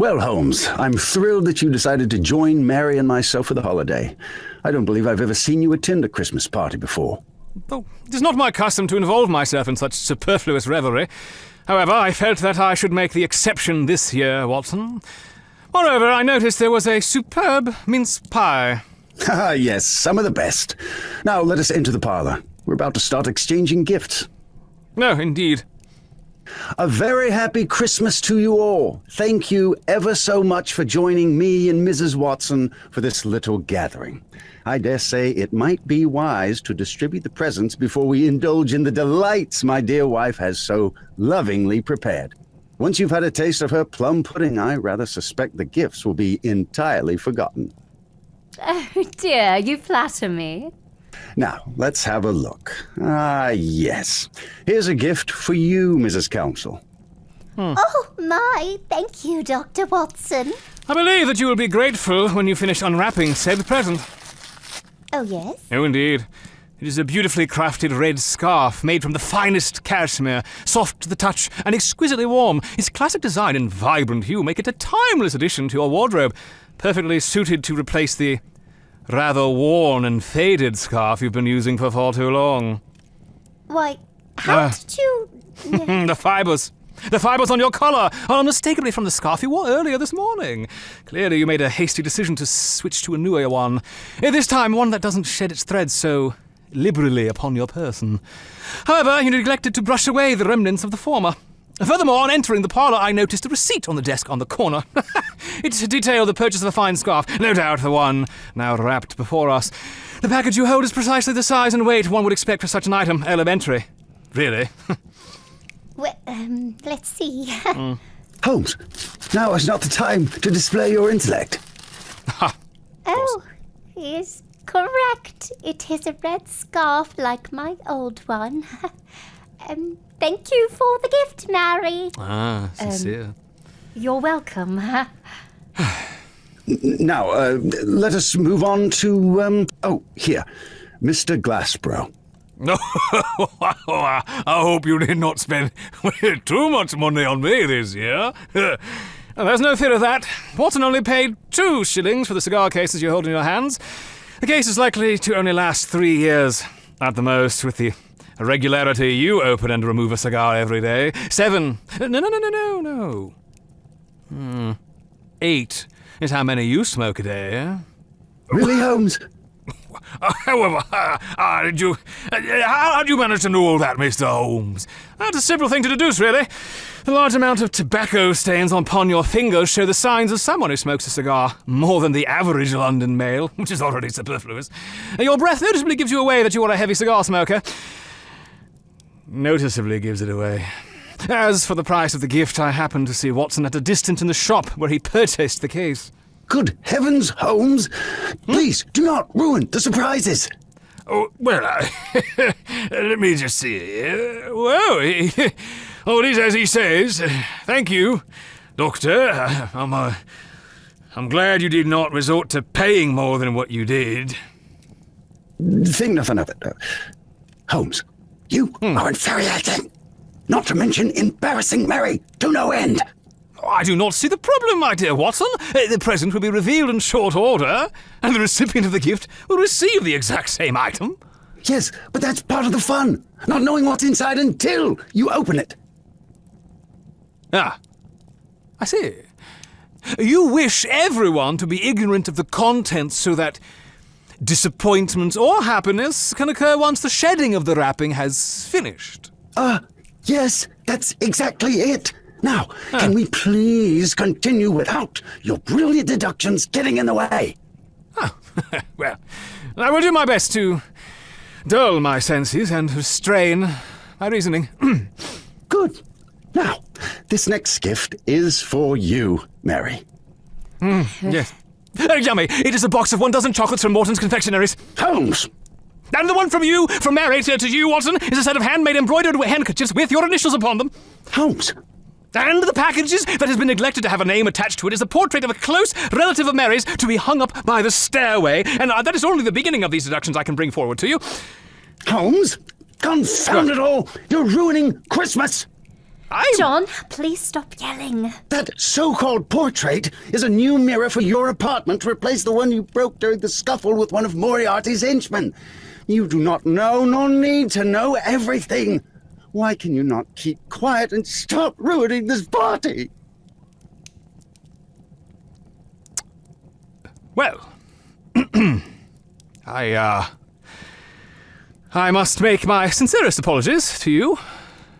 Well, Holmes, I'm thrilled that you decided to join Mary and myself for the holiday. I don't believe I've ever seen you attend a Christmas party before. Though it is not my custom to involve myself in such superfluous revelry. However, I felt that I should make the exception this year, Watson. Moreover, I noticed there was a superb mince pie. Ah, yes, some of the best. Now, let us enter the parlor. We're about to start exchanging gifts. No, indeed. A very happy Christmas to you all. Thank you ever so much for joining me and Mrs. Watson for this little gathering. I dare say it might be wise to distribute the presents before we indulge in the delights my dear wife has so lovingly prepared. Once you've had a taste of her plum pudding, I rather suspect the gifts will be entirely forgotten. Oh dear, you flatter me. Now, let's have a look. Ah, yes. Here's a gift for you, Mrs. Counsel. Oh, my. Thank you, Dr. Watson. I believe that you will be grateful when you finish unwrapping said present. Oh, yes? Oh, indeed. It is a beautifully crafted red scarf made from the finest cashmere, soft to the touch and exquisitely warm. Its classic design and vibrant hue make it a timeless addition to your wardrobe, perfectly suited to replace the rather worn and faded scarf you've been using for far too long. Why, how did you... The fibres. The fibres on your collar are unmistakably from the scarf you wore earlier this morning. Clearly you made a hasty decision to switch to a newer one. This time one that doesn't shed its threads so liberally upon your person. However, you neglected to brush away the remnants of the former. Furthermore, on entering the parlour, I noticed a receipt on the desk on the corner. It detailed the purchase of a fine scarf, no doubt the one now wrapped before us. The package you hold is precisely the size and weight one would expect for such an item. Elementary. Really. Well, let's see. Holmes, now is not the time to display your intellect. Oh, he is correct. It is a red scarf like my old one. Thank you for the gift, Mary. Ah, sincere. You're welcome. Now, let us move on to, here, Mr. Glassborough. I hope you did not spend too much money on me this year. There's no fear of that. Watson only paid 2 shillings for the cigar cases you hold in your hands. The case is likely to only last 3 years, at the most, with the regularity you open and remove a cigar every day. 7. No. 8 is how many you smoke a day, eh? Really, Holmes? However, how did you manage to know all that, Mr. Holmes? That's a simple thing to deduce, really. The large amount of tobacco stains upon your fingers show the signs of someone who smokes a cigar more than the average London male, which is already superfluous. Your breath noticeably gives you away that you are a heavy cigar smoker. Noticeably gives it away. As for the price of the gift, I happened to see Watson at a distance in the shop where he purchased the case. Good heavens, Holmes! Please, do not ruin the surprises! Oh, well, let me just see. Well, it is as he says. Thank you, Doctor. I'm glad you did not resort to paying more than what you did. Think nothing of it. Holmes, you are infuriating. Not to mention embarrassing Mary to no end. I do not see the problem, my dear Watson. The present will be revealed in short order, and the recipient of the gift will receive the exact same item. Yes, but that's part of the fun. Not knowing what's inside until you open it. Ah, I see. You wish everyone to be ignorant of the contents so that disappointment or happiness can occur once the shedding of the wrapping has finished. Yes, that's exactly it. Now, can we please continue without your brilliant deductions getting in the way? Well, I will do my best to dull my senses and restrain my reasoning. Good. Now, this next gift is for you, Mary. Yes. Yummy. It is a box of 12 chocolates from Morton's Confectionaries. Holmes! And the one from you, from Mary to you, Watson, is a set of handmade embroidered handkerchiefs with your initials upon them. Holmes! And the packages that has been neglected to have a name attached to it is a portrait of a close relative of Mary's to be hung up by the stairway. And that is only the beginning of these deductions I can bring forward to you. Holmes! Confound it all! You're ruining Christmas! John, please stop yelling. That so-called portrait is a new mirror for your apartment to replace the one you broke during the scuffle with one of Moriarty's henchmen. You do not know, nor need to know everything. Why can you not keep quiet and stop ruining this party? Well, I must make my sincerest apologies to you,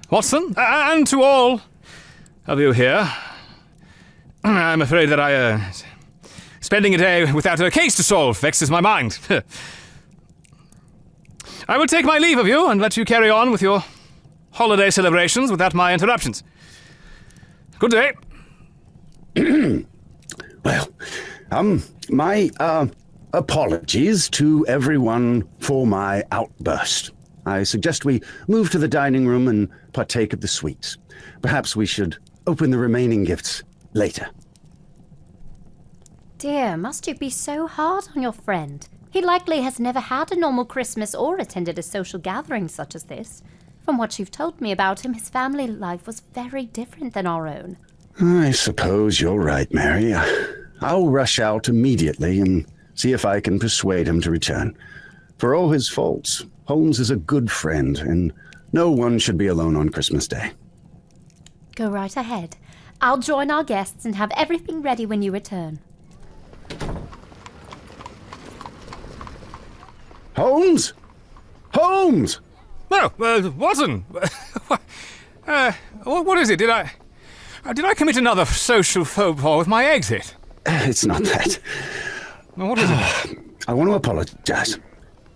Watson, and to all of you here. I'm afraid that spending a day without a case to solve vexes my mind. I will take my leave of you and let you carry on with your holiday celebrations without my interruptions. Good day. Well, my apologies to everyone for my outburst. I suggest we move to the dining room and partake of the sweets. Perhaps we should open the remaining gifts later. Dear, must you be so hard on your friend? He likely has never had a normal Christmas or attended a social gathering such as this. From what you've told me about him, his family life was very different than our own. I suppose you're right, Mary. I'll rush out immediately and see if I can persuade him to return. For all his faults, Holmes is a good friend, and no one should be alone on Christmas Day. Go right ahead. I'll join our guests and have everything ready when you return. Holmes? Holmes! No, Watson. What is it? Did I commit another social faux pas with my exit? It's not that. Well, what is it? I want to apologize.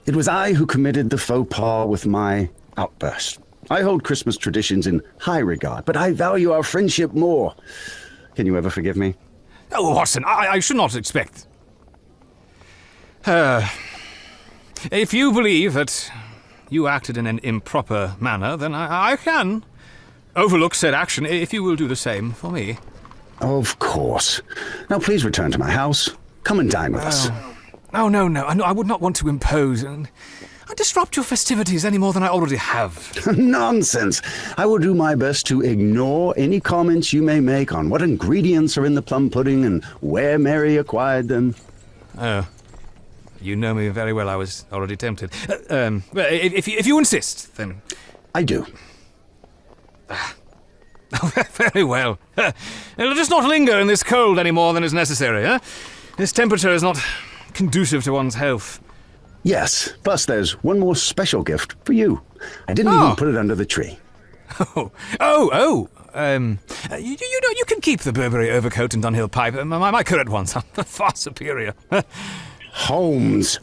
It was I who committed the faux pas with my outburst. I hold Christmas traditions in high regard, but I value our friendship more. Can you ever forgive me? Oh, Watson, I should not expect. If you believe that you acted in an improper manner, then I can overlook said action if you will do the same for me. Of course. Now please return to my house. Come and dine with us. Oh, no, I would not want to impose and disrupt your festivities any more than I already have. Nonsense. I will do my best to ignore any comments you may make on what ingredients are in the plum pudding and where Mary acquired them. Oh. You know me very well. I was already tempted. If you insist, then... I do. Very well. Let us not linger in this cold any more than is necessary, huh? This temperature is not conducive to one's health. Yes, plus there's one more special gift for you. I didn't even put it under the tree. You can keep the Burberry overcoat and Dunhill pipe. My current ones are far superior. Holmes.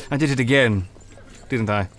I did it again, didn't I?